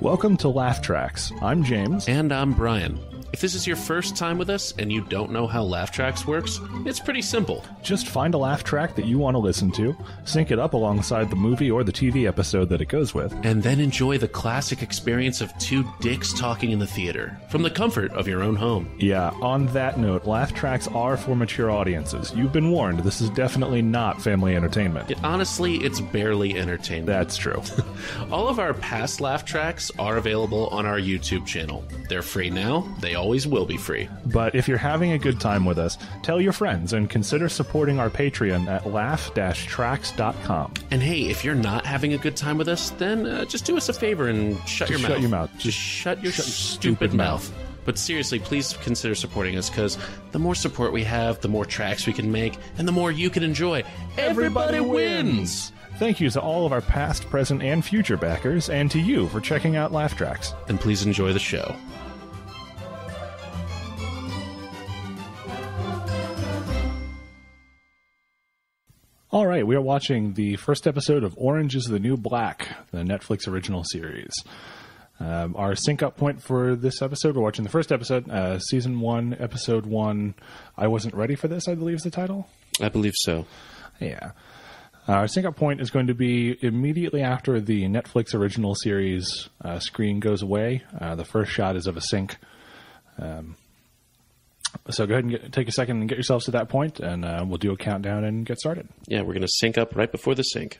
Welcome to Laugh Tracks. I'm James. And I'm Brian. If this is your first time with us and you don't know how Laugh Tracks works, it's pretty simple. Just find a laugh track that you want to listen to, sync it up alongside the movie or the TV episode that it goes with, and then enjoy the classic experience of two dicks talking in the theater from the comfort of your own home. Yeah, on that note, laugh tracks are for mature audiences. You've been warned, this is definitely not family entertainment. Honestly, it's barely entertainment. That's true. All of our past laugh tracks are available on our YouTube channel. They're free now. They always will be free. But if you're having a good time with us, tell your friends and consider supporting our Patreon at laugh-tracks.com. And hey, if you're not having a good time with us, then just do us a favor and shut your mouth. Just shut your stupid mouth. But seriously, please consider supporting us, because the more support we have, the more tracks we can make, and the more you can enjoy. Everybody wins! Thank you to all of our past, present, and future backers, and to you for checking out Laugh Tracks. And please enjoy the show. All right, we are watching the first episode of Orange is the New Black, the Netflix original series. Our sync-up point for this episode, we're watching the first episode, Season 1, Episode 1, I Wasn't Ready for This, I believe is the title? I believe so. Yeah. Our sync-up point is going to be immediately after the Netflix original series screen goes away. The first shot is of a sink. So go ahead and take a second and get yourselves to that point, and we'll do a countdown and get started. Yeah, we're going to sync up right before the sync.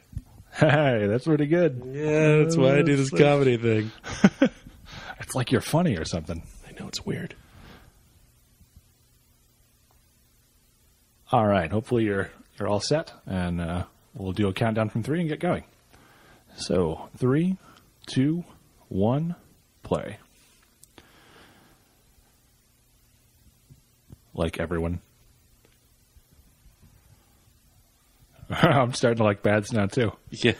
Hey, that's pretty good. Yeah, that's why I do this comedy thing. It's like you're funny or something. I know, it's weird. All right, hopefully you're all set, and we'll do a countdown from 3 and get going. So, 3, 2, 1, play. Like everyone. I'm starting to like Bads now, too. Yeah.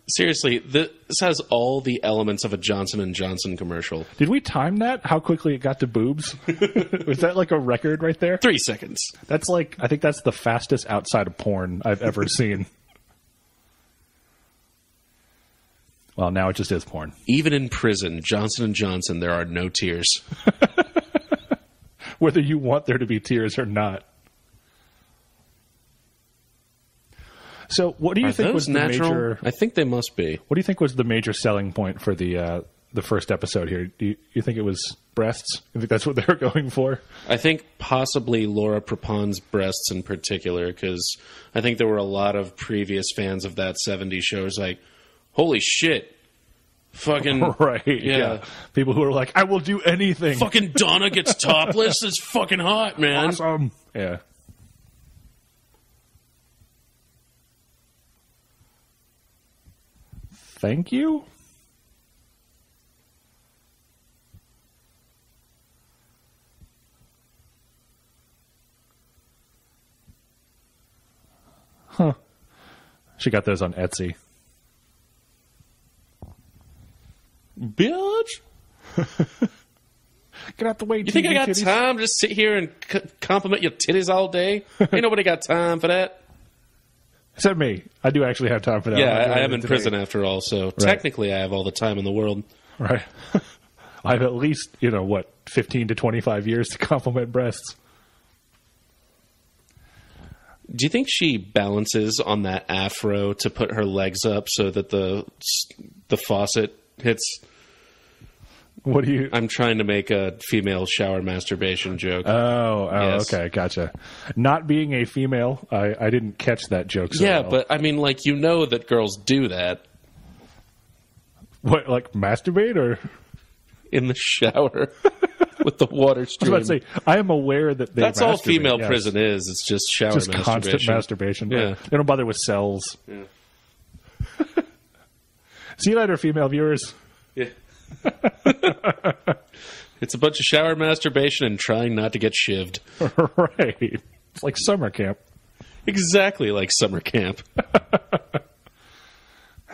Seriously, this has all the elements of a Johnson & Johnson commercial. Did we time that? How quickly it got to boobs? Was that like a record right there? 3 seconds. That's like, I think that's the fastest outside of porn I've ever seen. Well, now it just is porn. Even in prison, Johnson & Johnson, there are no tears. Whether you want there to be tears or not. So, what do you think was the major? I think they must be. What do you think was the major selling point for the first episode here? Do you think it was breasts? I think that's what they were going for. I think possibly Laura Prepon's breasts in particular, because I think there were a lot of previous fans of that '70s show. It's like, holy shit. Fucking right, yeah. People who are like, I will do anything. Fucking Donna gets topless. It's fucking hot, man. Awesome. Yeah. Thank you. Huh. She got those on Etsy. Bitch. Get out the way, You think I got titties. time to just sit here and compliment your titties all day? Ain't nobody got time for that. Except me. I do actually have time for that. Yeah, I am in prison after all, so technically I have all the time in the world. Right. I have at least, 15 to 25 years to compliment breasts. Do you think she balances on that afro to put her legs up so that the faucet hits? What do you... I'm trying to make a female shower masturbation joke. Oh, Yes. Okay, gotcha. Not being a female, I didn't catch that joke so well. But I mean, like, you know that girls do that. What, like masturbate or... In the shower with the water stream. I was about to say, I am aware that they That's all masturbate, female yes. prison is. It's just shower Just masturbation. constant masturbation. Yeah. They don't bother with cells. Yeah. See you later, female viewers. Yeah. It's a bunch of shower masturbation and trying not to get shivved. Right. It's like summer camp. Exactly like summer camp.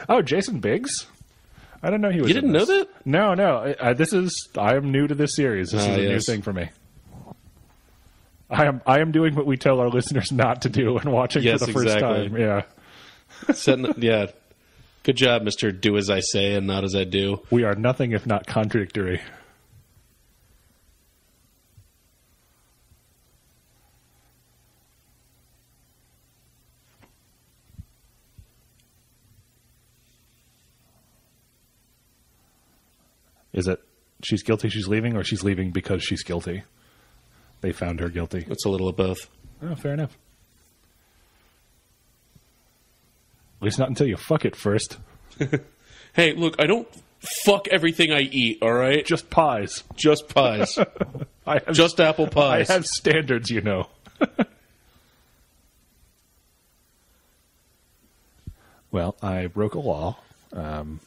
Oh, Jason Biggs? I didn't know he was You didn't know that? No. I am new to this series. This is a new yes. thing for me. I am doing what we tell our listeners not to do and watching for the first time. Yeah. Good job, Mr. Do As I Say and Not As I Do. We are nothing if not contradictory. Is it she's guilty, she's leaving, or she's leaving because she's guilty? They found her guilty. It's a little of both. Oh, fair enough. At least not until you fuck it first. Hey, look, I don't fuck everything I eat, all right? Just pies. Just pies. Just apple pies. I have standards, you know. Well, I broke a law. And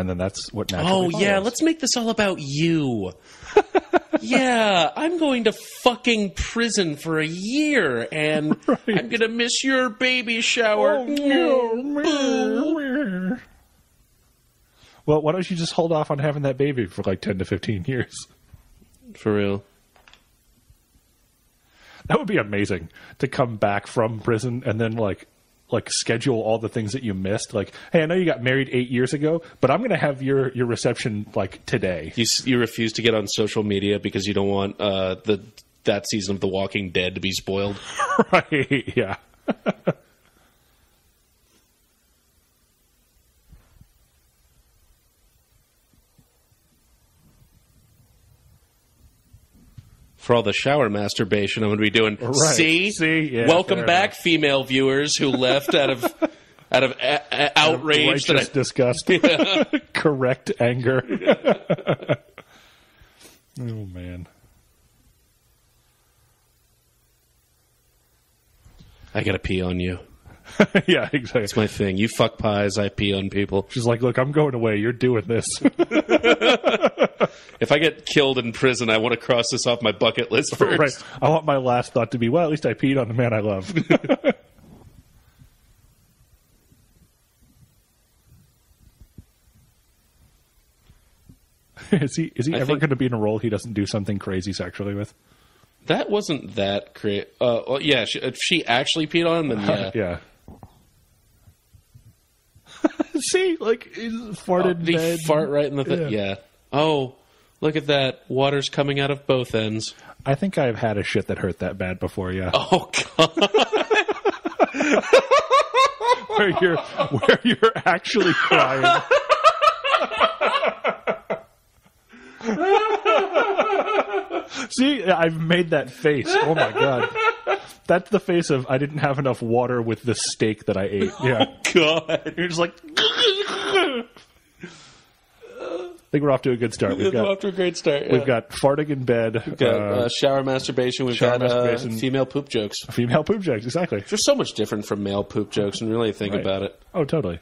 then that's what naturally follows. Yeah, let's make this all about you. Yeah, I'm going to fucking prison for a year, and right. I'm going to miss your baby shower. Oh, no. Well, why don't you just hold off on having that baby for like 10 to 15 years? For real. That would be amazing, to come back from prison and then like schedule all the things that you missed. Like, hey, I know you got married 8 years ago, but I'm going to have your reception like today. You refuse to get on social media because you don't want that season of The Walking Dead to be spoiled. Right? Yeah. For all the shower masturbation I'm going to be doing. Right. See? Yeah, welcome back, enough. Female viewers who left out of outrage. Righteous disgust. Yeah. Correct anger. Oh, man. I got to pee on you. Yeah, exactly. That's my thing. You fuck pies, I pee on people. She's like, look, I'm going away. You're doing this. If I get killed in prison, I want to cross this off my bucket list first. Right. I want my last thought to be, well, at least I peed on the man I love. Is he ever going to be in a role he doesn't do something crazy sexually with? That wasn't that crazy. Well, yeah, if she actually peed on him, then yeah. Yeah. See, like, he farted in bed. Fart right in the thing. Yeah. Oh, look at that. Water's coming out of both ends. I think I've had a shit that hurt that bad before, yeah. Oh, God. where you're actually crying. See, I've made that face. Oh, my God. That's the face of, I didn't have enough water with the steak that I ate. Yeah. Oh, God. You're just like... I think we're off to a good start. We're off to a great start. Yeah. We've got farting in bed. We've got shower masturbation. We've got female poop jokes. Female poop jokes, exactly. They're so much different from male poop jokes when you really think about it. Oh, totally.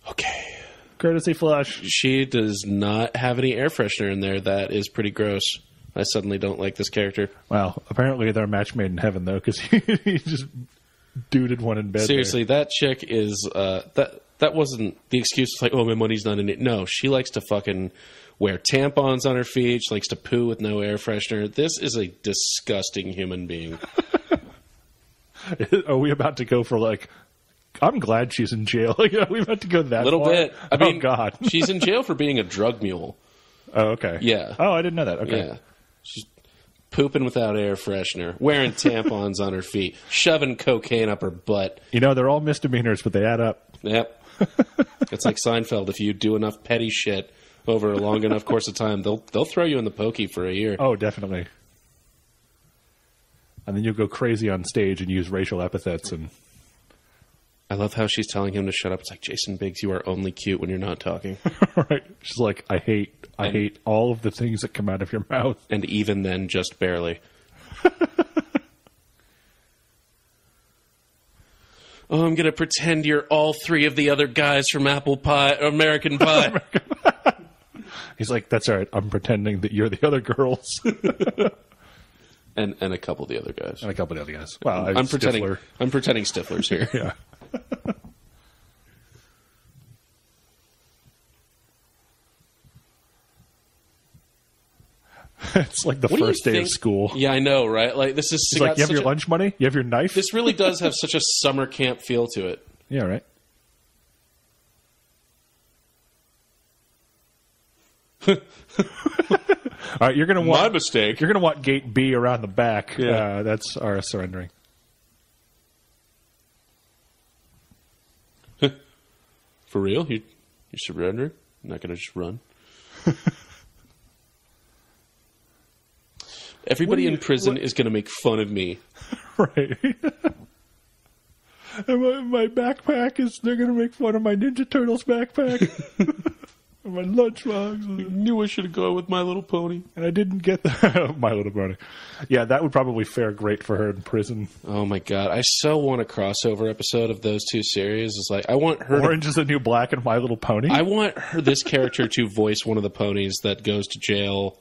Okay. Courtesy flush. She does not have any air freshener in there. That is pretty gross. I suddenly don't like this character. Well, apparently they're a match made in heaven, though, because he just duded one in bed. Seriously, that chick is... That wasn't the excuse. It's like, oh, my money's not in it. No, she likes to fucking wear tampons on her feet. She likes to poo with no air freshener. This is a disgusting human being. Are we about to go for, like... I'm glad she's in jail. Are we about to go that little far? Bit. I mean, oh, God. She's in jail for being a drug mule. Oh, okay. Yeah. Oh, I didn't know that. Okay. Yeah. She's pooping without air freshener, wearing tampons on her feet, shoving cocaine up her butt. You know, they're all misdemeanors, but they add up. Yep. It's like Seinfeld. If you do enough petty shit over a long enough course of time, they'll throw you in the pokey for a year. Oh, definitely. And then you'll go crazy on stage and use racial epithets. And I love how she's telling him to shut up. It's like, Jason Biggs, you are only cute when you're not talking. Right. She's like, I hate all of the things that come out of your mouth. And even then, just barely. Oh, I'm going to pretend you're all three of the other guys from Apple Pie, American Pie. He's like, that's all right. I'm pretending that you're the other girls. and a couple of the other guys. And a couple of the other guys. Well, I'm pretending Stifler's here. Yeah. It's like the What do you first day of think- school. Yeah, I know, right? Like this is It's like, you have your lunch money? You have your knife? This really does have such a summer camp feel to it. Yeah, right. All right, you're gonna want My mistake. You're gonna want gate B around the back. Yeah. That's our surrendering. For real? You surrendering? You're not going to just run? Everybody in prison is going to make fun of me. Right. And my backpack is. They're gonna make fun of my Ninja Turtles backpack. And my lunchbox. Knew I should have gone with My Little Pony. And I didn't get the My Little Pony. Yeah, that would probably fare great for her in prison. Oh my god, I so want a crossover episode of those two series. It's like I want her. Orange is the New Black and My Little Pony. I want her, this character, to voice one of the ponies that goes to jail.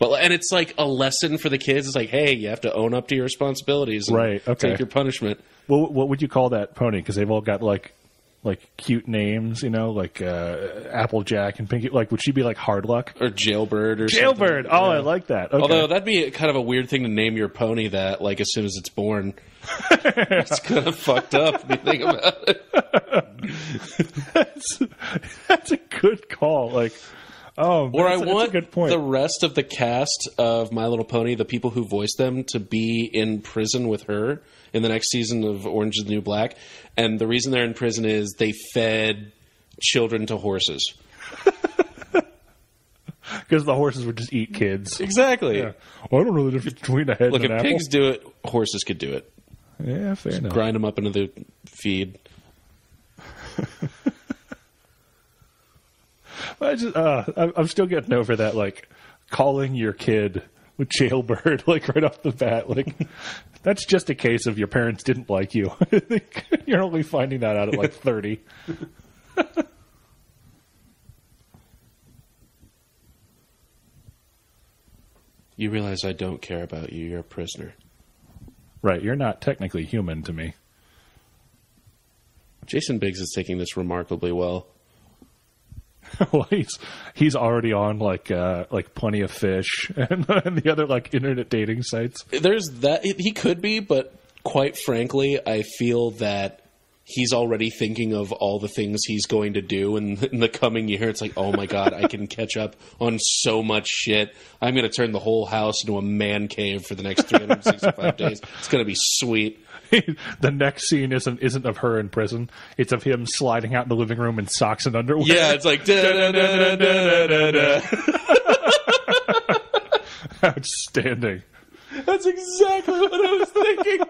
And it's like a lesson for the kids. It's like, hey, you have to own up to your responsibilities and Right, okay. take your punishment. Well, what would you call that pony? Because they've all got like cute names, you know, like Applejack and Pinky. Like, would she be like Hard Luck Or Jailbird or Jailbird? something. Oh, Yeah. I like that. Okay. Although that'd be kind of a weird thing to name your pony that, like, as soon as it's born. It's kind of fucked up if you think about it. that's a good call. Like, oh, Or I that's want a good point. the rest of the cast of My Little Pony, the people who voiced them, to be in prison with her in the next season of Orange is the New Black. And the reason they're in prison is they fed children to horses. Because the horses would just eat kids. Exactly. Yeah. Well, I don't know the difference between a head Look, and if an apple. pigs do it, horses could do it. Yeah, fair enough. Grind them up into the feed. I'm still getting over that, like, calling your kid with Jailbird, like, right off the bat. Like, that's just a case of your parents didn't like you. You're only finding that out at, like, 30. You realize I don't care about you. You're a prisoner. Right, you're not technically human to me. Jason Biggs is taking this remarkably well. Well, he's already on, like Plenty of Fish and the other, like, internet dating sites. There's that. He could be, but quite frankly, I feel that he's already thinking of all the things he's going to do in the coming year. It's like, oh my God, I can catch up on so much shit. I'm going to turn the whole house into a man cave for the next 365 days. It's going to be sweet. The next scene isn't of her in prison. It's of him sliding out in the living room in socks and underwear. Yeah, it's like da-da-da-da-da-da-da. Outstanding. That's exactly what I was thinking.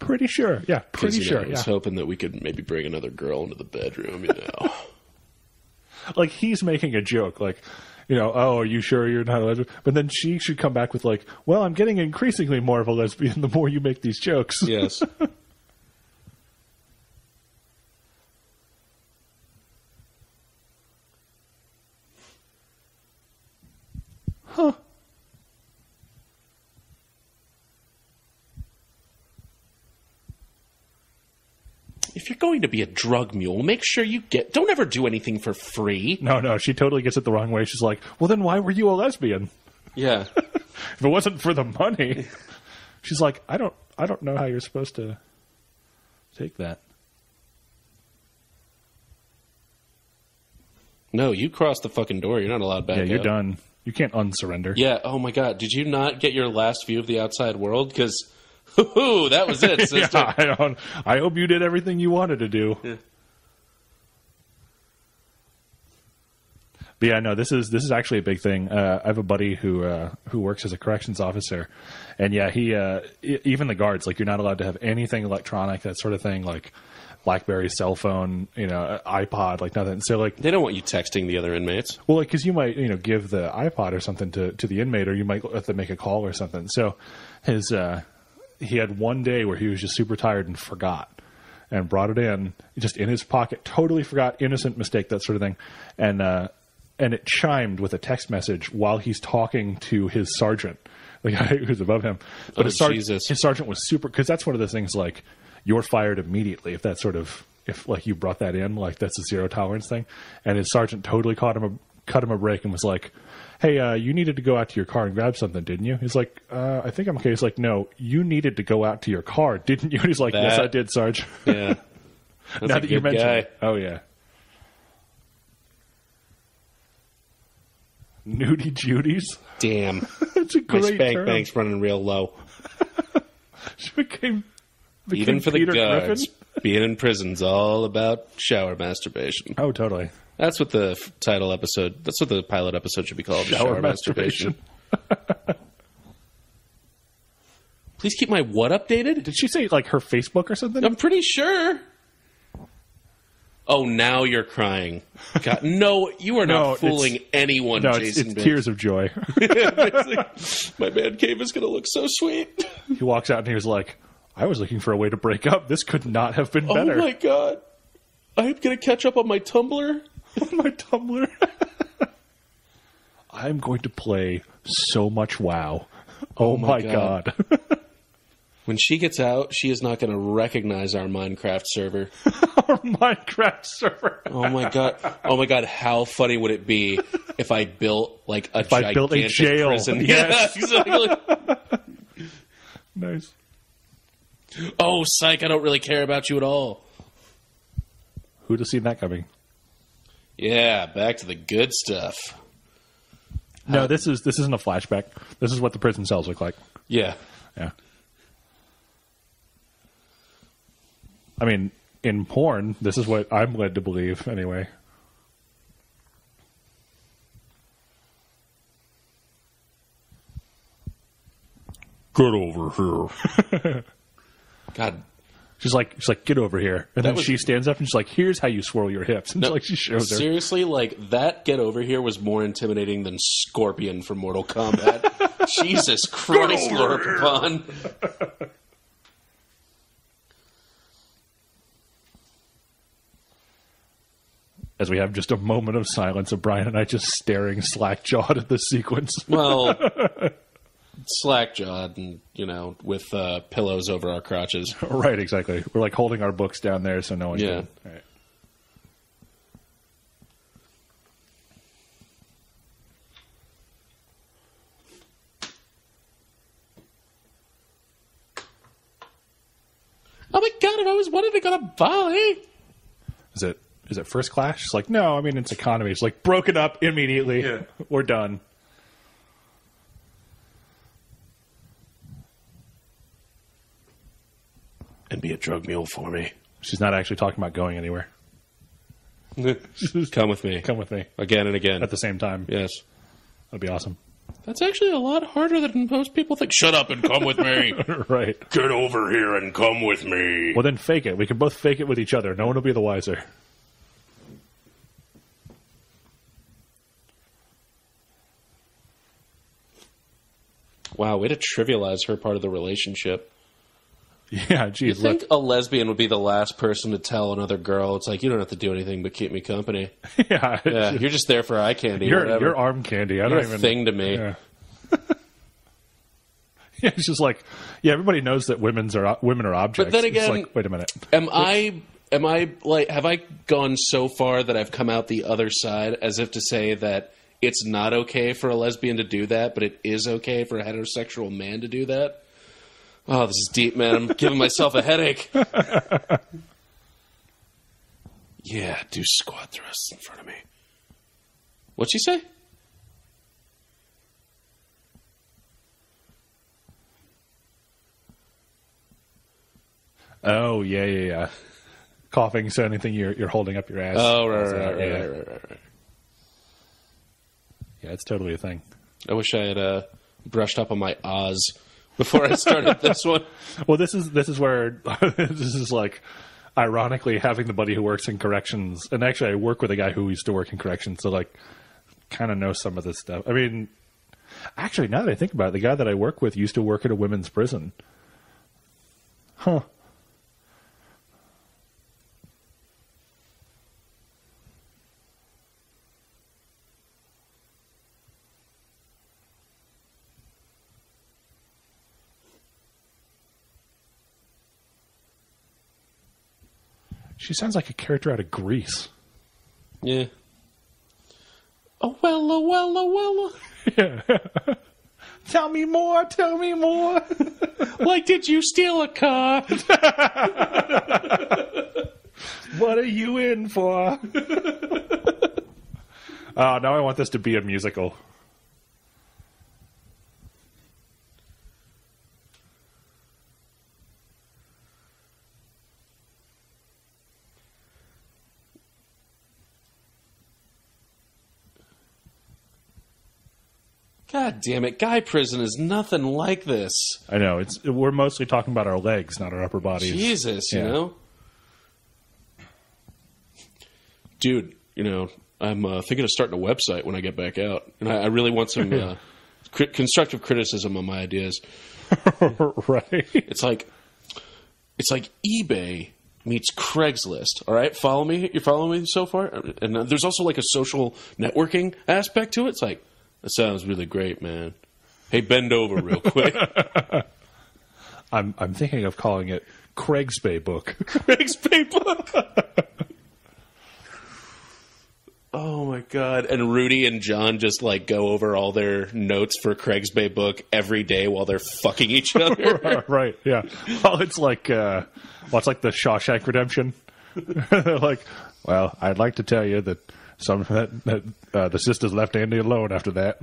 Pretty sure. Yeah, pretty sure. I was hoping that we could maybe bring another girl into the bedroom, you know. Like, he's making a joke, like, you know, oh, are you sure you're not a lesbian? But then she should come back with, like, well, I'm getting increasingly more of a lesbian the more you make these jokes. Yes. Huh. If you're going to be a drug mule, make sure you don't ever do anything for free. No, she totally gets it the wrong way. She's like, well, then why were you a lesbian? Yeah. If it wasn't for the money. She's like, I don't know how you're supposed to take that. No, you crossed the fucking door. You're not allowed back Yeah, you're out. done. You can't unsurrender. Yeah, oh my God. Did you not get your last view of the outside world? Because, that was it, sister. Yeah, I hope you did everything you wanted to do. Yeah. But yeah, no, this is actually a big thing. I have a buddy who works as a corrections officer, and yeah, he even the guards, like, you're not allowed to have anything electronic, that sort of thing, like BlackBerry, cell phone, you know, iPod, like nothing. So like, They don't want you texting the other inmates. well, like, because you might, you know, give the iPod or something to the inmate, or you might have to make a call or something. So he had one day where he was just super tired and forgot, and brought it in just in his pocket, totally forgot, innocent mistake, that sort of thing, and it chimed with a text message while he's talking to his sergeant, the guy who's above him. But Oh, Jesus. his sergeant was super, because that's one of those things, like, you're fired immediately if that sort of if like you brought that in, like that's a zero tolerance thing. And his sergeant totally cut him a break and was like, "Hey, you needed to go out to your car and grab something, didn't you?" He's like, "I think I'm okay." He's like, "No, you needed to go out to your car, didn't you?" And he's like, "Yes, I did, Sarge." Yeah. That's now a that you good mentioned guy. it. Oh yeah. Nudie Judies. Damn. That's a My great spank term. bank's running real low. She became Even for Peter the guards, Griffin. being in prison's all about shower masturbation. Oh, totally. That's what the title episode, that's what the pilot episode should be called. Shower masturbation. Please keep my what updated? Did she say like her Facebook or something? I'm pretty sure. Oh, now you're crying. God, no, you are not fooling anyone, No, Jason. it's Biggs. tears of joy. My man cave is going to look so sweet. He walks out and he was like, "I was looking for a way to break up. This could not have been better." Oh my god. I'm going to catch up on my Tumblr. My Tumblr. I'm going to play so much WoW. Oh my god. When she gets out, she is not going to recognize our Minecraft server. Our Minecraft server. Oh my god! Oh my god! How funny would it be if I built like a gigantic built a jail. prison? Yes. Yeah, exactly. Nice. Oh, psych! I don't really care about you at all. Who'd have seen that coming? Yeah, back to the good stuff. No, this isn't a flashback. This is what the prison cells look like. Yeah. Yeah. I mean, in porn, this is what I'm led to believe, anyway. Get over here. God. She's like, get over here. And then she stands up and she's like, here's how you swirl your hips. And she shows her. Seriously, like, that get over here was more intimidating than Scorpion from Mortal Kombat. Jesus Christ, Lord Pavon. As we have just a moment of silence of Brian and I just staring slack-jawed at this sequence. Well, slack-jawed and, with pillows over our crotches. Right, exactly. We're like holding our books down there so no one can. Right. Oh my god, I've always wanted to go to Bali. Is it first class? She's like, no, I mean, it's economy. It's like, broken up immediately. Yeah. We're done. And be a drug mule for me. She's not actually talking about going anywhere. Come with me. Come with me. Again and again. At the same time. Yes. That'd be awesome. That's actually a lot harder than most people think. Shut up and come with me. Right. Get over here and come with me. Well, then fake it. We can both fake it with each other. No one will be the wiser. Wow, way to trivialize her part of the relationship. Yeah, geez. You think a lesbian would be the last person to tell another girl, it's like, you don't have to do anything but keep me company. Yeah. You're just there for eye candy. You're arm candy. You're a thing to me. Yeah. Yeah, it's just like, yeah, everybody knows that women are objects. But then again, it's like, wait a minute. Am I like, have I gone so far that I've come out the other side as if to say that it's not okay for a lesbian to do that, but it is okay for a heterosexual man to do that? Oh, this is deep, man. I'm giving myself a headache. Yeah, do squat thrusts in front of me. What'd she say? Oh, yeah. Coughing, so anything you're holding up your ass. Oh, right. Yeah, it's totally a thing. I wish I had brushed up on my Oz before I started this one. Well, this is where this is like, ironically, having the buddy who works in corrections, and actually I work with a guy who used to work in corrections, so like, kind of know some of this stuff. I mean, actually, now that I think about it, the guy that I work with used to work at a women's prison. Huh. She sounds like a character out of Grease. Yeah. Oh, well, oh, well, oh, well. Yeah. Tell me more, tell me more. Like, did you steal a car? What are you in for? Oh, now I want this to be a musical. God damn it. Guy prison is nothing like this. I know. We're mostly talking about our legs, not our upper bodies. Jesus, Yeah. you know? Dude, you know, I'm thinking of starting a website when I get back out. And I really want some constructive criticism on my ideas. Right. It's like eBay meets Craigslist. All right? Follow me? You following me so far? And there's also like a social networking aspect to it. It's like, that sounds really great, man. Hey, bend over real quick. I'm thinking of calling it Craig's Bay Book. Craig's Bay Book. Oh my god! And Rudy and John just like go over all their notes for Craig's Bay Book every day while they're fucking each other. Right? Yeah. Well, it's like the Shawshank Redemption. Like, well, I'd like to tell you that the sisters left Andy alone after that.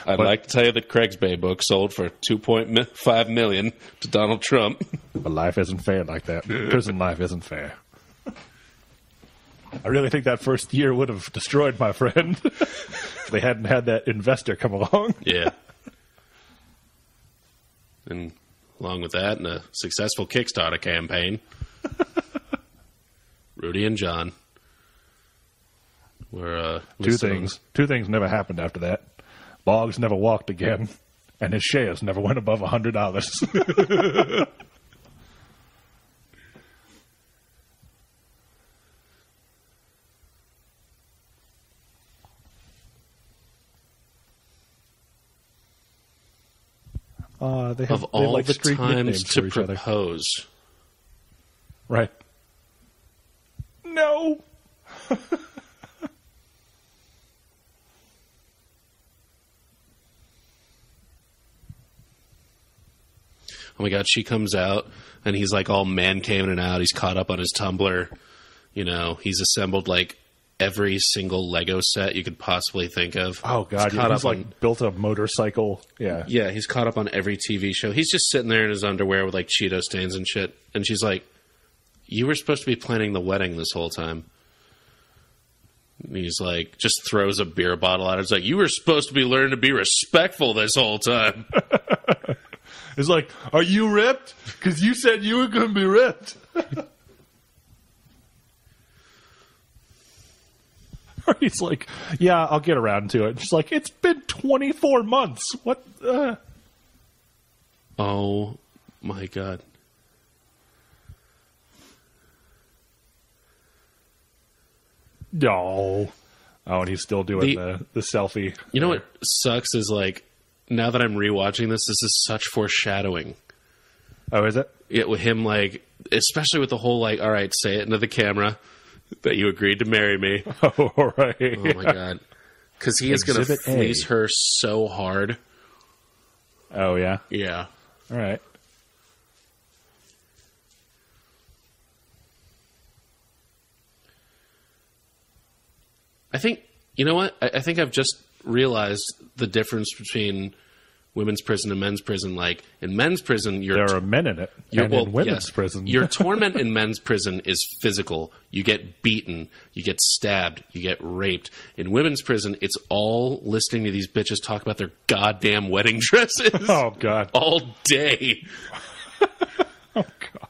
I'd like to tell you that Craig's Bay Book sold for $2.5 million to Donald Trump. But life isn't fair like that. Prison life isn't fair. I really think that first year would have destroyed my friend if they hadn't had that investor come along. Yeah. And along with that, and a successful Kickstarter campaign, Rudy and John were Two things never happened after that. Boggs never walked again, and his shares never went above $100. They have all like the street times nicknames to for each other. propose. Right. No. Oh my god, she comes out and he's like all man caving out. He's caught up on his Tumblr. You know, he's assembled like every single Lego set you could possibly think of. Oh god, he's like built a motorcycle. Yeah. Yeah, he's caught up on every TV show. He's just sitting there in his underwear with like Cheeto stains and shit. And she's like, you were supposed to be planning the wedding this whole time. And he's like, just throws a beer bottle at her. It's like, you were supposed to be learning to be respectful this whole time. It's like, are you ripped? Because you said you were going to be ripped. He's like, yeah, I'll get around to it. She's like, it's been 24 months. What? Oh, my God. No. Oh, and he's still doing the selfie. You know what sucks is like, now that I'm rewatching this is such foreshadowing. Oh, is it? Yeah, with him, like, especially with the whole, like, all right, say it into the camera that you agreed to marry me. Oh, right. Oh, my God. Because he is going to fleece her so hard. Oh, yeah? Yeah. All right. I think, you know what? I think I've just realized the difference between women's prison and men's prison. Like, in men's prison, there are men in it. And in women's prison. Your torment in men's prison is physical. You get beaten. You get stabbed. You get raped. In women's prison, it's all listening to these bitches talk about their goddamn wedding dresses. Oh, God. All day. Oh, God.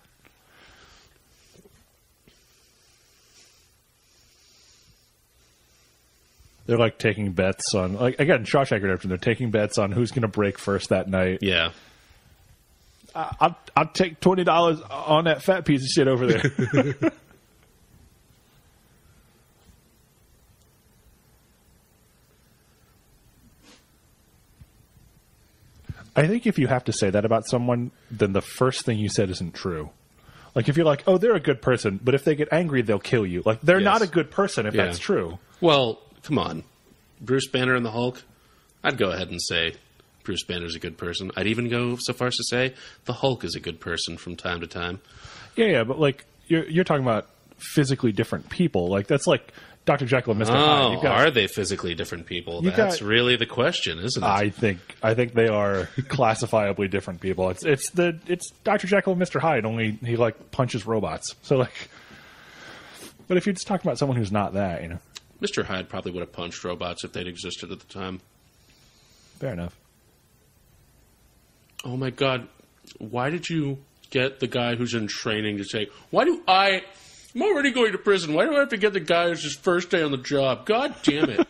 They're like taking bets on, like, again, Shawshank Redemption. They're taking bets on who's going to break first that night. Yeah. I'll take $20 on that fat piece of shit over there. I think if you have to say that about someone, then the first thing you said isn't true. Like, if you're like, oh, they're a good person, but if they get angry, they'll kill you. Like, they're Yes. not a good person if Yeah. that's true. Well, come on. Bruce Banner and the Hulk? I'd go ahead and say Bruce Banner's a good person. I'd even go so far as to say the Hulk is a good person from time to time. Yeah, but, like, you're talking about physically different people. Like, that's like Dr. Jekyll and Mr. Hyde. Oh, are they physically different people? You That's got- really the question, isn't it? I think they are classifiably different people. It's Dr. Jekyll and Mr. Hyde, only he like punches robots. So like, but if you're just talking about someone who's not that, you know, Mr. Hyde probably would have punched robots if they'd existed at the time. fair enough. Oh my god, why did you get the guy who's in training to say, I'm already going to prison. Why do I have to get the guy who's his first day on the job? God damn it.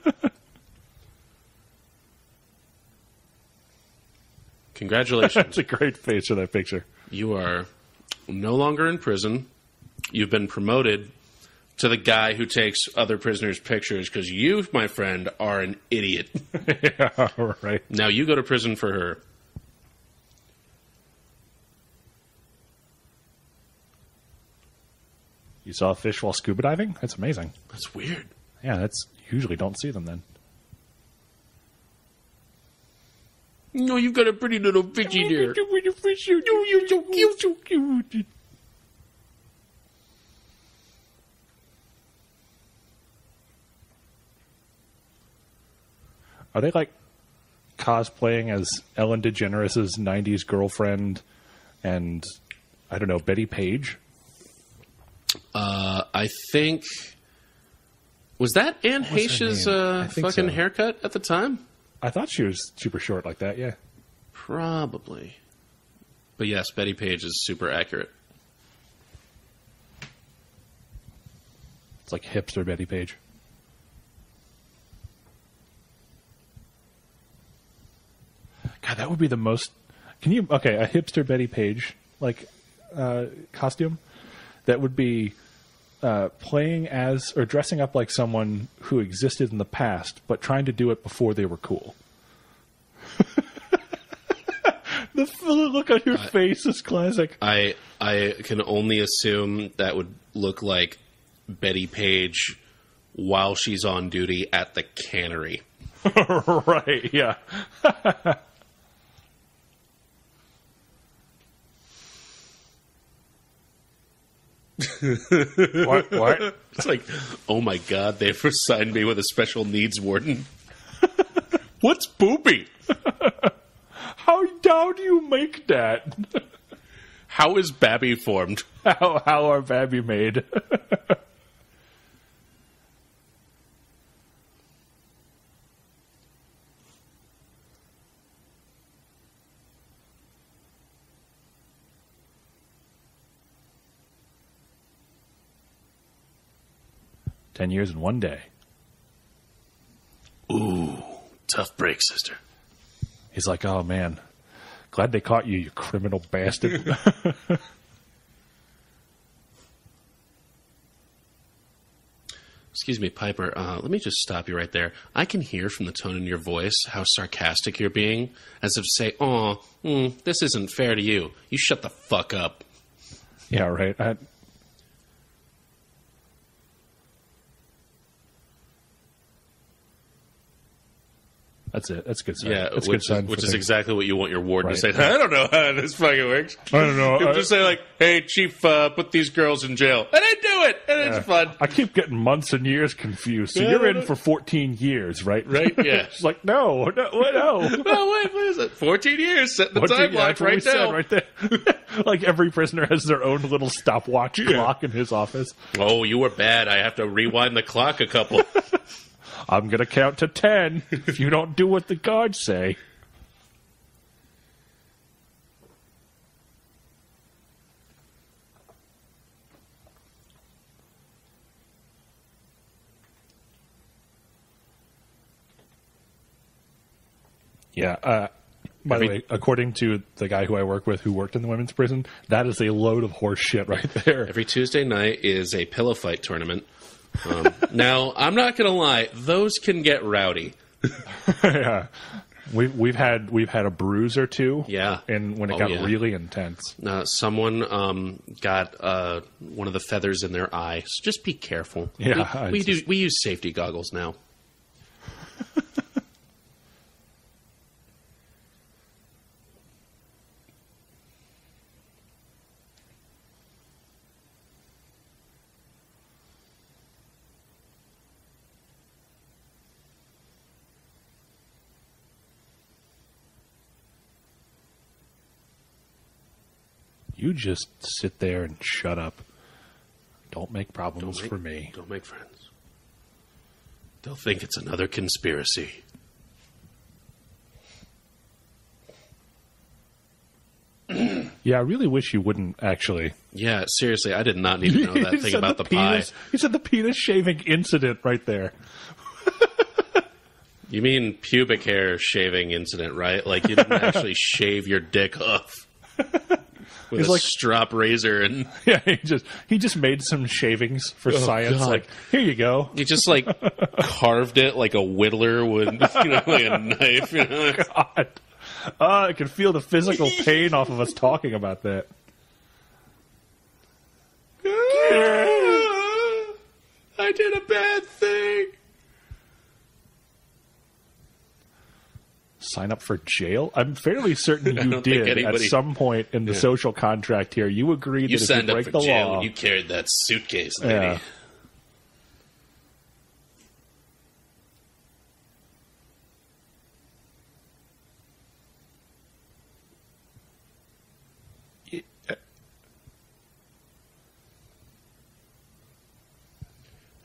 Congratulations. That's a great face for that picture. You are no longer in prison. You've been promoted to the guy who takes other prisoners' pictures because you, my friend, are an idiot. Yeah, right. Now you go to prison for her. You saw a fish while scuba diving? That's amazing. That's weird. Yeah, that's usually don't see them then. No, you've got a pretty little fishy there. You're so cute, so cute. Are they like cosplaying as Ellen DeGeneres' 90s girlfriend and, I don't know, Betty Page? I think... Was that Anne What's her Heche's name? I think fucking so. haircut at the time? I thought she was super short like that, yeah. Probably. But yes, Betty Page is super accurate. It's like hipster Betty Page. God, that would be the most... a hipster Betty Page, like, costume, that would be playing as, or dressing up like someone who existed in the past, but trying to do it before they were cool. The look on your face is classic. I can only assume that would look like Betty Page while she's on duty at the cannery. Right, yeah. What? It's like, oh my god, they've assigned me with a special needs warden. What's poopy? How do you make that? How is Babby formed? How are Babby made? "10 years and 1 day." Ooh, tough break, sister. He's like, "Oh man, glad they caught you, you criminal bastard." Excuse me, Piper, let me just stop you right there. I can hear from the tone in your voice how sarcastic you're being, as if to say, this isn't fair to you. You shut the fuck up. Yeah, right. That's it. That's a good sign. Yeah, that's a good sign which for is things. exactly what you want your warden Right. to say. I don't know how this fucking works. I don't know. You'll just say like, "Hey, chief, put these girls in jail," and I do it, and it's fun. I keep getting months and years confused. So Yeah, you're no. in for 14 years, right? Right? Yeah. It's like, no. Oh, wait, what is it? 14 years. Set the 14 timeline that's what we right said now. right there. Like every prisoner has their own little stopwatch clock in his office. Oh, you were bad. I have to rewind the clock a couple. I'm going to count to 10 if you don't do what the guards say. Yeah. By the way, according to the guy who I work with who worked in the women's prison, that is a load of horse shit right there. Every Tuesday night is a pillow fight tournament. Now, I'm not going to lie. Those can get rowdy. Yeah. We've had a bruise or two. Yeah. And when it got really intense. Someone got one of the feathers in their eye. So just be careful. Yeah. We use safety goggles now. You just sit there and shut up. Don't make problems for me. Don't make friends. They'll think it's another conspiracy. Yeah, I really wish you wouldn't, actually. Yeah, seriously, I did not need to know that thing about the pie. You said the penis shaving incident right there. You mean pubic hair shaving incident, right? Like you didn't actually shave your dick off. With a strop razor and yeah, he just made some shavings for science. God. Like, here you go. He just like carved it like a whittler would, like a knife. God, I can feel the physical pain off of us talking about that. I did a bad thing. Sign up for jail? I'm fairly certain you did at some point in the social contract here. You agreed that if you break the law, when you carried that suitcase, lady.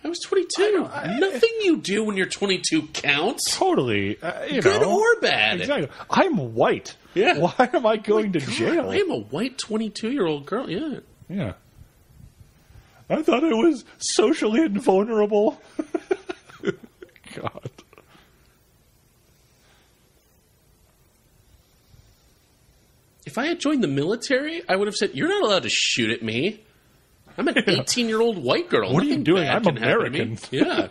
I was 22. Nothing you do when you're 22 counts. Totally. Good or bad. Exactly. I'm white. Yeah. Why am I going to jail? I am a white 22-year-old girl. Yeah. Yeah. I thought I was socially invulnerable. God. If I had joined the military, I would have said, "You're not allowed to shoot at me. I'm an 18-year-old white girl. What are you doing? I'm American." Yeah.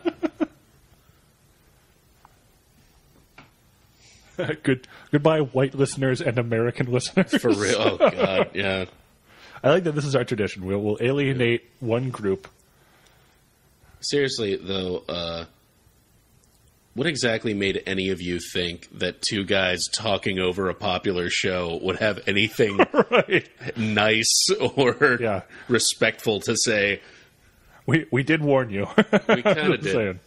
Goodbye, white listeners and American listeners. For real. Oh, God. Yeah. I like that this is our tradition. We'll alienate one group. Seriously, though, what exactly made any of you think that two guys talking over a popular show would have anything nice or respectful to say? We did warn you. We kind of did. Saying.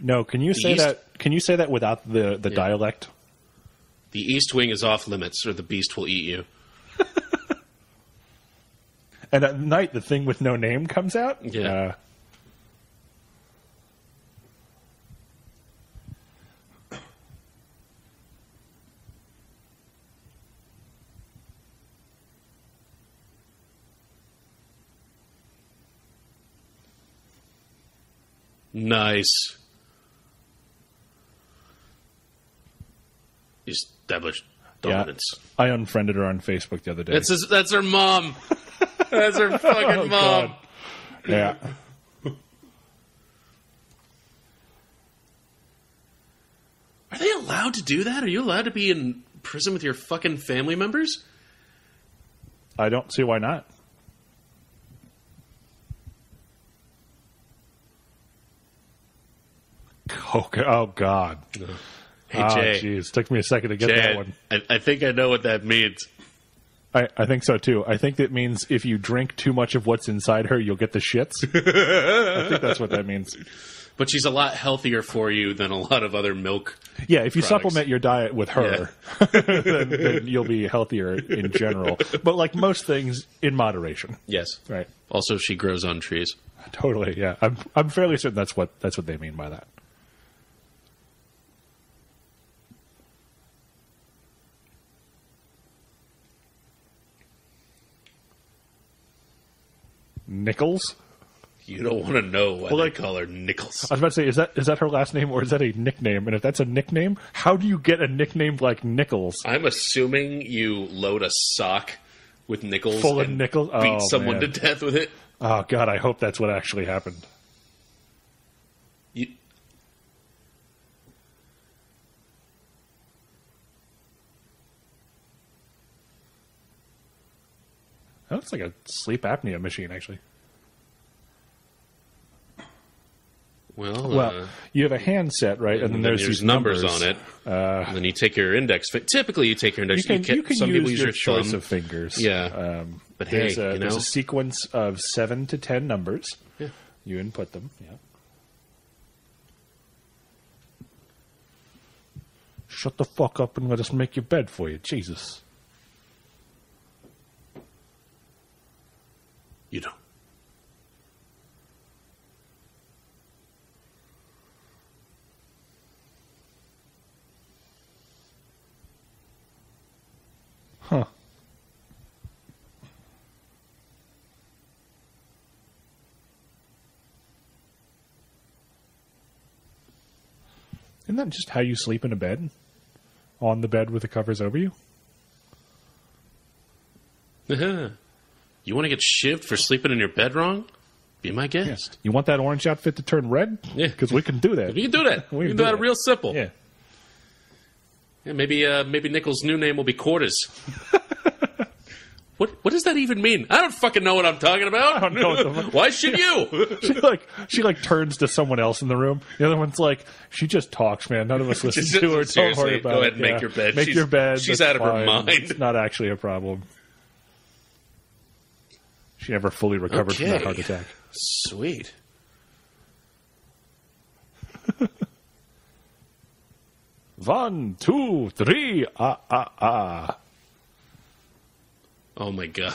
No, can you say that? Can you say that without the dialect? The East Wing is off limits, or the beast will eat you. And at night, the thing with no name comes out? Yeah. Nice. Established dominance. Yeah. I unfriended her on Facebook the other day. That's her mom. That's her fucking mom. God. Yeah. Are they allowed to do that? Are you allowed to be in prison with your fucking family members? I don't see why not. Oh God. Hey, Jay. Jeez. Took me a second to get that one. I think I know what that means. I think so, too. I think that means if you drink too much of what's inside her, you'll get the shits. I think that's what that means. But she's a lot healthier for you than a lot of other milk Yeah, if you products. supplement your diet with her, then you'll be healthier in general. But like most things, in moderation. Yes. Right. Also, she grows on trees. Totally, yeah. I'm fairly certain that's what they mean by that. Nichols? You don't want to know why they call her Nichols. I was about to say, is that her last name or is that a nickname? And if that's a nickname, how do you get a nickname like Nichols? I'm assuming you load a sock with nickels Full of nickels? beat someone to death with it. Oh, God, I hope that's what actually happened. looks like a sleep apnea machine, actually. Well, you have a handset, right? And then there's these numbers on it. And then you take your index. Typically, you take your index. You can some people use your choice thumb. of fingers. Yeah. But there's hey, there's a sequence of 7 to 10 numbers. Yeah. You input them. Yeah. Shut the fuck up and let us make your bed for you. Jesus. You don't. Huh. Isn't that just how you sleep in a bed? On the bed with the covers over you? You want to get shivved for sleeping in your bed wrong? Be my guest. Yeah. You want that orange outfit to turn red? Yeah. Because we can do that. We can do that. We can do that real simple. Yeah. Yeah, maybe Nickel's new name will be Quarters. What does that even mean? I don't fucking know what I'm talking about. I don't know. Why should you? She turns to someone else in the room. The other one's like, she just talks, man. None of us listen to her. Don't worry about it. Go ahead and make your bed. Make your bed. She's out of her mind. It's not actually a problem. She never fully recovered from that heart attack. Sweet. One, two, three, Oh my god.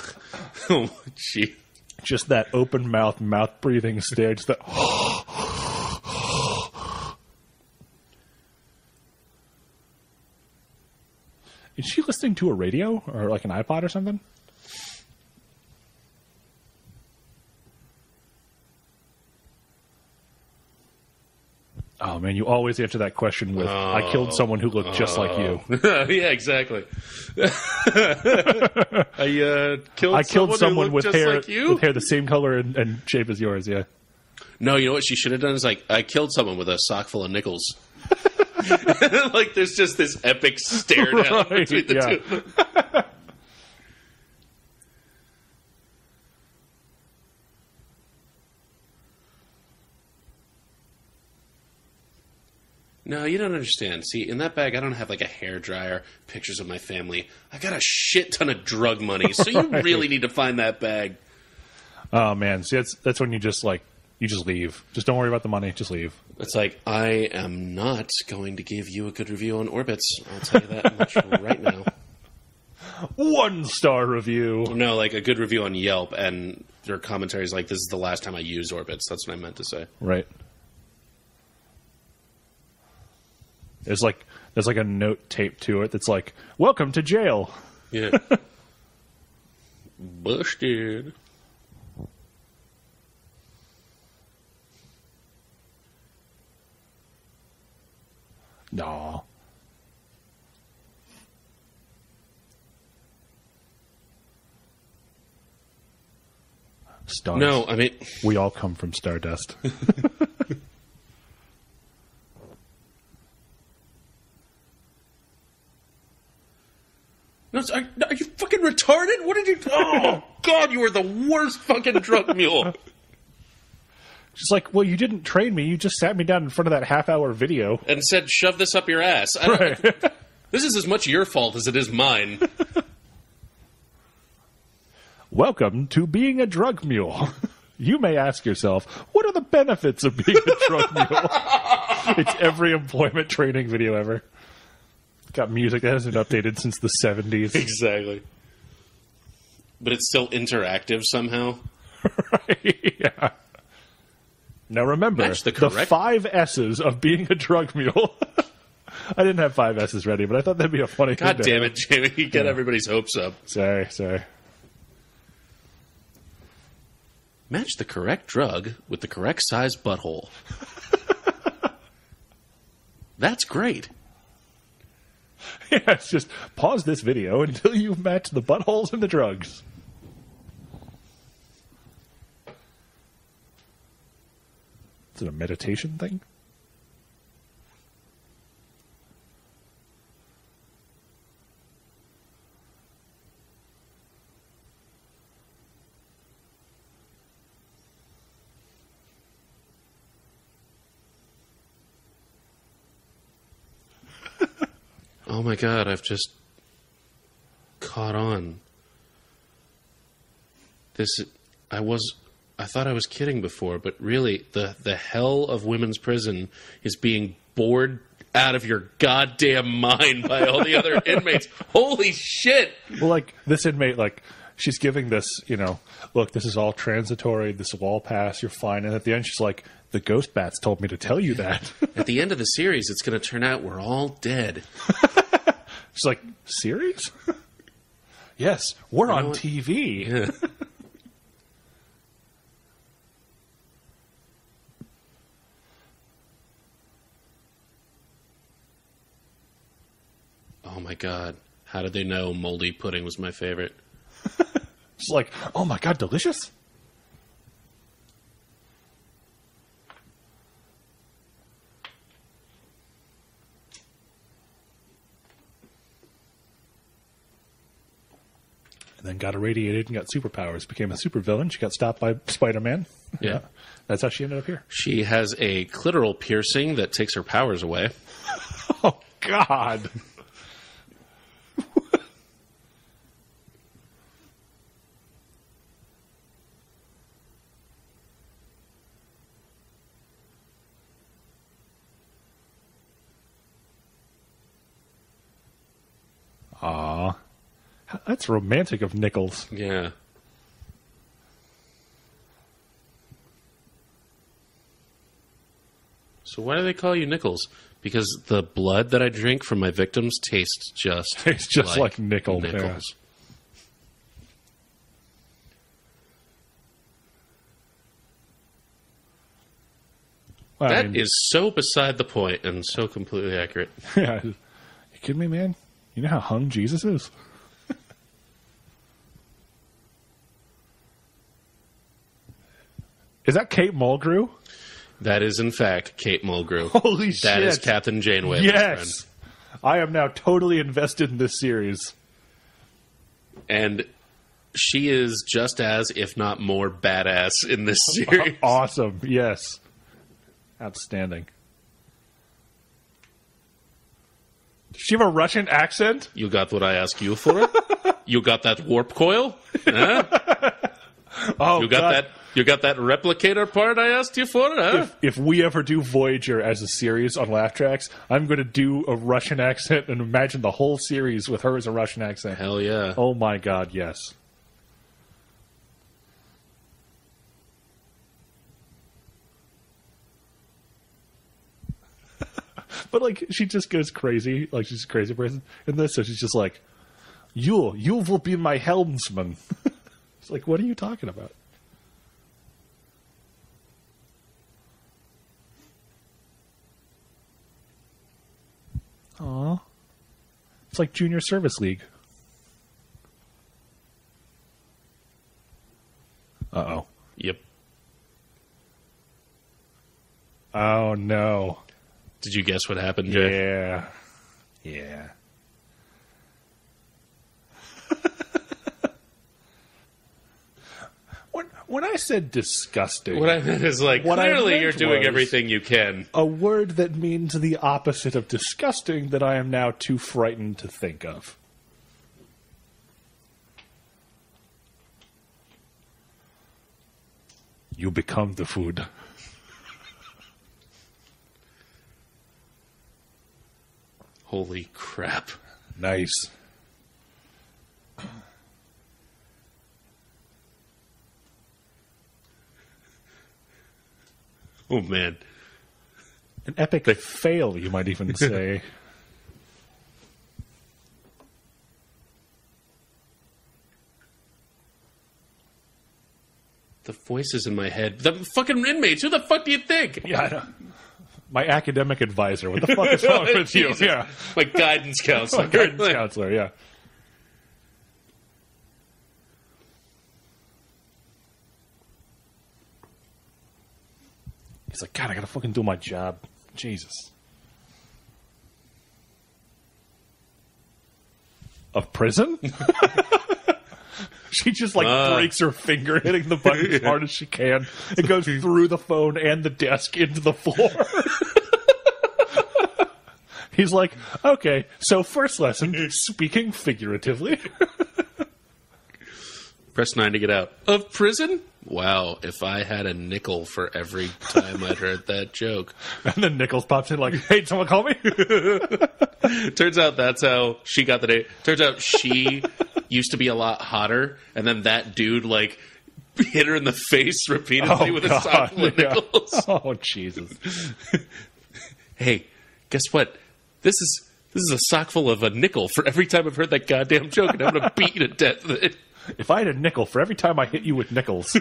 Oh gee. Just that open mouth breathing stare. Just that. Is she listening to a radio or like an iPod or something? Oh man, you always answer that question with "I killed someone who looked just like you." Yeah, exactly. I killed someone with just hair like you? with hair the same color and shape as yours. Yeah. No, you know what she should have done is I killed someone with a sock full of nickels. There's just this epic stare down between the two of them. No, you don't understand. See, in that bag, I don't have a hair dryer, pictures of my family. I got a shit ton of drug money, so you really need to find that bag. Oh man, see that's when you just leave. Just don't worry about the money. Just leave. It's I am not going to give you a good review on Orbitz. I'll tell you that much right now. 1-star review. No, a good review on Yelp, and their commentary is this is the last time I used Orbitz. That's what I meant to say. Right. There's a note taped to it that's "Welcome to jail." Yeah. Busted. No. Stars. No, I mean we all come from stardust. No, are you fucking retarded? What did you... Oh, God, you were the worst fucking drug mule. She's well, you didn't train me. You just sat me down in front of that half-hour video. And said, shove this up your ass. This is as much your fault as it is mine. Welcome to being a drug mule. You may ask yourself, what are the benefits of being a drug mule? It's every employment training video ever. Got music that hasn't updated since the 70s. Exactly. But it's still interactive somehow. Right, yeah. Now remember, the 5 S's of being a drug mule. I didn't have 5 S's ready, but I thought that'd be a funny thing. God damn it, Jamie. You get everybody's hopes up. Sorry. Match the correct drug with the correct size butthole. That's great. Yeah, it's just pause this video until you've matched the buttholes and the drugs. Is it a meditation thing? Oh my god, I've just caught on. I thought I was kidding before, but really, the hell of women's prison is being bored out of your goddamn mind by all the other inmates. Holy shit! Well, like, this inmate, like, she's giving this, look, this is all transitory, this will all pass, you're fine. And at the end, she's like, the ghost bats told me to tell you that. At the end of the series, it's going to turn out we're all dead. She's like, series? Yes, we're on TV. Yeah. Oh my god. How did they know moldy pudding was my favorite? It's like, oh my god, delicious? And then got irradiated and got superpowers. Became a supervillain. She got stopped by Spider-Man. Yeah. That's how she ended up here. She has a clitoral piercing that takes her powers away. Oh, God. Aw. That's romantic of Nichols. Yeah. So why do they call you Nichols? Because the blood that I drink from my victims tastes just like nickel. Nichols. Yeah. That is so beside the point and so completely accurate. Yeah. You kidding me, man? You know how hung Jesus is? Is that Kate Mulgrew? That is, in fact, Kate Mulgrew. Holy shit. That is Captain Janeway, my yes. friend. I am now totally invested in this series. And she is just as, if not more, badass in this series. Awesome. Yes. Outstanding. Does she have a Russian accent? You got what I asked you for? You got that warp coil? Huh? Oh, You got God. that? You got that replicator part I asked you for? Huh? If we ever do Voyager as a series on Laugh Tracks, I'm going to do a Russian accent and imagine the whole series with her as a Russian accent. Hell yeah. Oh my God, yes. But like, she just goes crazy, like she's a crazy person in this. So she's just like, you will be my helmsman. It's like, what are you talking about? Aw. It's like Junior Service League. Uh-oh. Yep. Oh, no. Did you guess what happened, Jay? Yeah. Yeah. When I said disgusting, What I meant is, like, What I clearly meant you're doing was- everything you can. a word that means the opposite of disgusting that I am now too frightened to think of. You become the food. Holy crap. Nice. Oh, man. An epic fail, you might even say. The voices in my head. The fucking inmates. Who the fuck do you think? Yeah, I know. My academic advisor. What the fuck is wrong with you? Jesus. Yeah. My guidance counselor. My guidance counselor, yeah. He's like, God, I gotta fucking do my job. Jesus. Of prison? She just breaks her finger hitting the button as hard as she can. It goes through the phone and the desk into the floor. He's like, okay, so first lesson, speaking figuratively. Press 9 to get out of prison. Wow, if I had a nickel for every time I'd heard that joke. And then Nichols pops in like, hey, someone call me? Turns out that's how she got the name. Turns out she used to be a lot hotter, and then that dude, like, hit her in the face repeatedly with a sock full of nickels. Oh, Jesus. Hey, guess what? This is a sock full of a nickel for every time I've heard that goddamn joke, and I'm going to beat you to death with it. If I had a nickel for every time I hit you with nickels.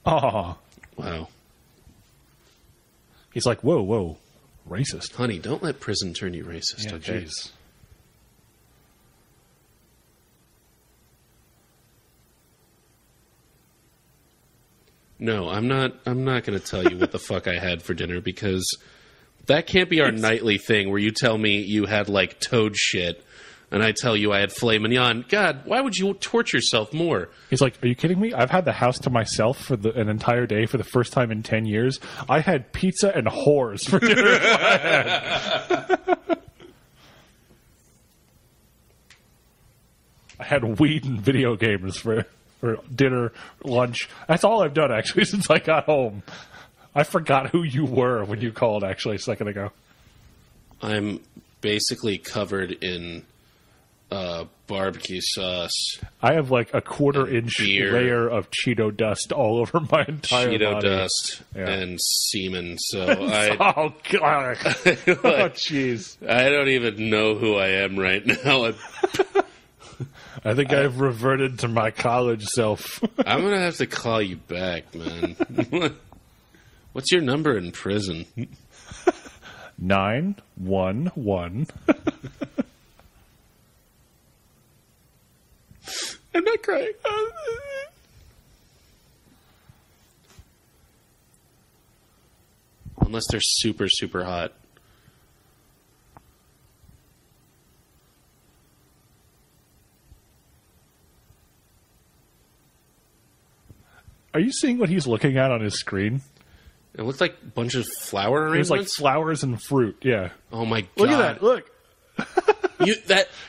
Oh. Wow. He's like, whoa, racist. Honey, don't let prison turn you racist, Yeah, okay? jeez. No, I'm not going to tell you what the fuck I had for dinner, because that can't be our nightly thing where you tell me you had, like, toad shit and I tell you I had filet mignon. God, why would you torture yourself more? He's like, are you kidding me? I've had the house to myself for an entire day for the first time in 10 years. I had pizza and whores for dinner. I had weed and video games for dinner, lunch. That's all I've done, actually, since I got home. I forgot who you were when you called, actually, a second ago. I'm basically covered in barbecue sauce. I have like a quarter-inch layer of Cheeto dust all over my entire Cheeto body. dust Yeah. and semen. So Oh, God. Oh, jeez. I don't even know who I am right now. I think I've reverted to my college self. I'm going to have to call you back, man. What's your number in prison? 911. I'm not crying. Unless they're super, super hot. Are you seeing what he's looking at on his screen? It looked like a bunch of flower There's arrangements. like flowers and fruit. Yeah. Oh my god! Look at that. Look.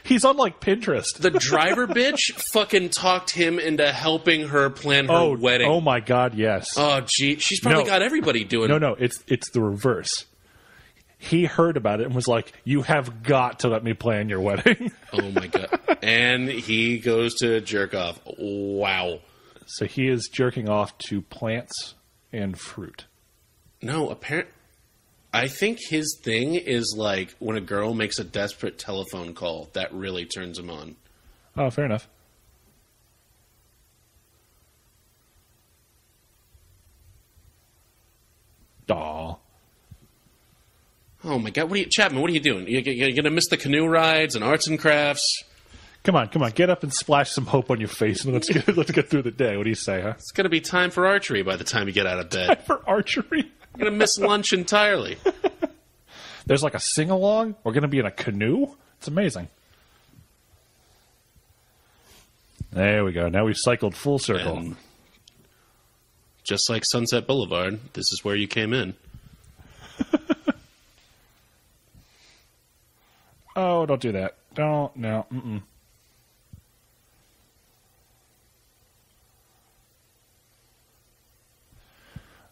He's on like Pinterest. The driver bitch fucking talked him into helping her plan her wedding. Oh my god, yes. Oh gee, she's probably got everybody doing. No, it's the reverse. He heard about it and was like, "You have got to let me plan your wedding." Oh my god! And he goes to jerk off. Wow. So he is jerking off to plants and fruit. No, I think his thing is like when a girl makes a desperate telephone call, that really turns him on. Oh, fair enough. Aw. Oh my god! Chapman? What are you doing? You're gonna miss the canoe rides and arts and crafts. Come on, get up and splash some hope on your face, and let's get through the day. What do you say, huh? It's gonna be time for archery by the time you get out of bed. Time for archery. You're gonna miss lunch entirely. There's like a sing-along. We're gonna be in a canoe. It's amazing. There we go. Now we've cycled full circle. And just like Sunset Boulevard, this is where you came in. Oh, don't do that. Don't. No. Mm-mm.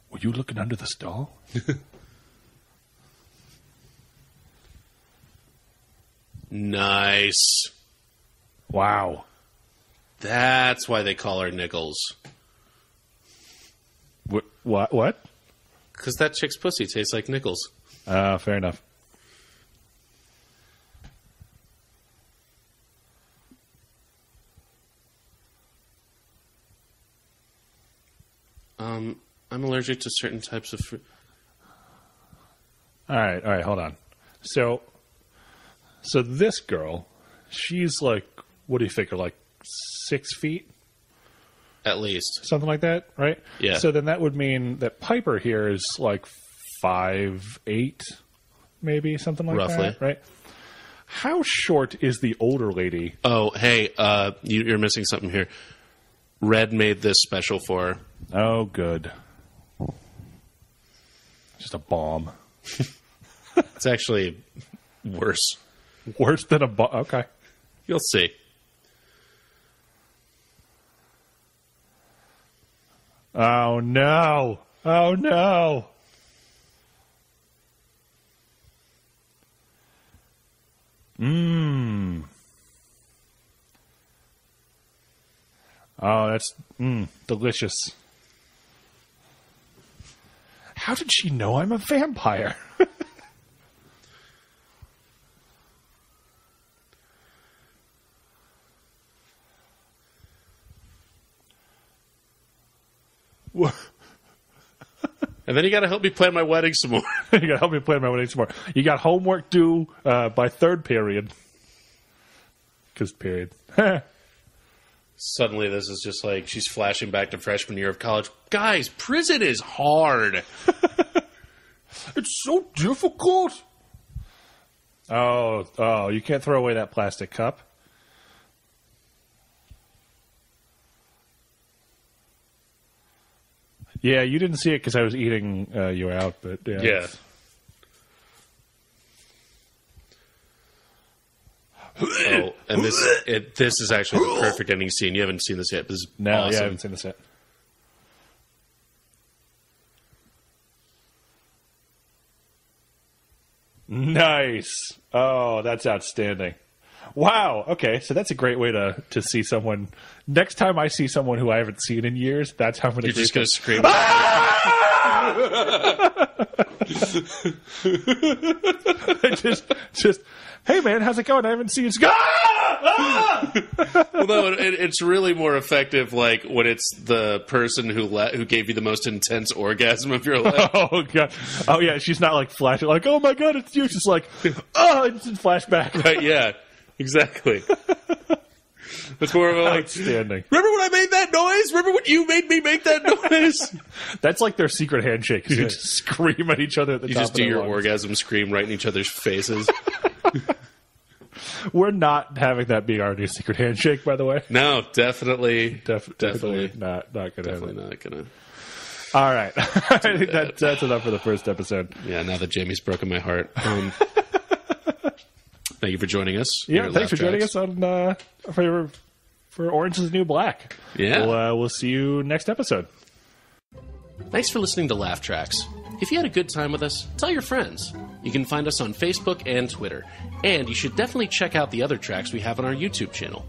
Were you looking under the stall? Nice. Wow. That's why they call her Nichols. What? Because that chick's pussy tastes like nickels. Fair enough. I'm allergic to certain types of fruit. All right, hold on. So this girl, she's like, what do you figure, like 6 feet? At least. Something like that, right? Yeah. So then that would mean that Piper here is like 5'8", maybe, something like Roughly. that, right? How short is the older lady? Oh, hey, you're missing something here. Red made this special for her. Oh, good. Just a bomb. It's actually worse. Worse than a bomb? Okay. You'll see. Oh, no. Oh, no. Mmm. Oh, that's delicious. How did she know I'm a vampire? And then you got to help me plan my wedding some more. You got to help me plan my wedding some more. You got homework due by third period. Because period. Suddenly, this is just like she's flashing back to freshman year of college. Guys, prison is hard. It's so difficult. Oh, you can't throw away that plastic cup. Yeah, you didn't see it because I was eating you out, but yeah. Yeah. Oh, and this is actually the perfect ending scene. You haven't seen this yet. This is No, awesome. yeah, I haven't seen this yet. Nice. Oh, that's outstanding. Wow. Okay, so that's a great way to see someone. Next time I see someone who I haven't seen in years, that's how I'm going to. You're just going to scream. just, hey man, how's it going? I haven't seen you. Well, no, it's really more effective, like when it's the person who gave you the most intense orgasm of your life. Oh god. Oh yeah, she's not like flashing like, oh my god, it's you. She's like, oh, instant flashback. Right? Yeah, exactly. It's more of a like, outstanding. Remember when I made that noise? Remember when you made me make that noise? That's like their secret handshake. You just scream at each other at the You top just of do their your lungs. orgasm scream right in each other's faces. We're not having that be our new secret handshake, by the way. No, definitely not gonna definitely happen. not gonna. All right, I think that's enough for the first episode. Yeah, now that Jamie's broken my heart. Thank you for joining us. Yeah, thanks for joining us on for Orange is the New Black. Yeah, we'll see you next episode. Thanks for listening to Laugh Tracks. If you had a good time with us, tell your friends. You can find us on Facebook and Twitter, and you should definitely check out the other tracks we have on our YouTube channel.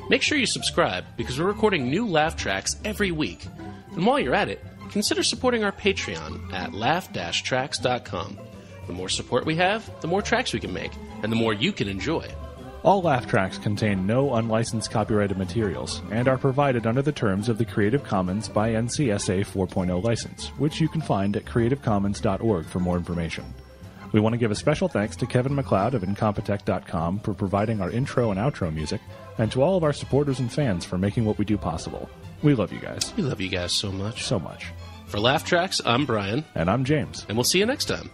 Make sure you subscribe because we're recording new Laugh Tracks every week. And while you're at it, consider supporting our Patreon at laugh-tracks.com. The more support we have, the more tracks we can make, and the more you can enjoy. All laugh tracks contain no unlicensed copyrighted materials and are provided under the terms of the Creative Commons by NCSA 4.0 license, which you can find at creativecommons.org for more information. We want to give a special thanks to Kevin MacLeod of Incompetech.com for providing our intro and outro music, and to all of our supporters and fans for making what we do possible. We love you guys. We love you guys so much. So much. For Laugh Tracks, I'm Brian. And I'm James. And we'll see you next time.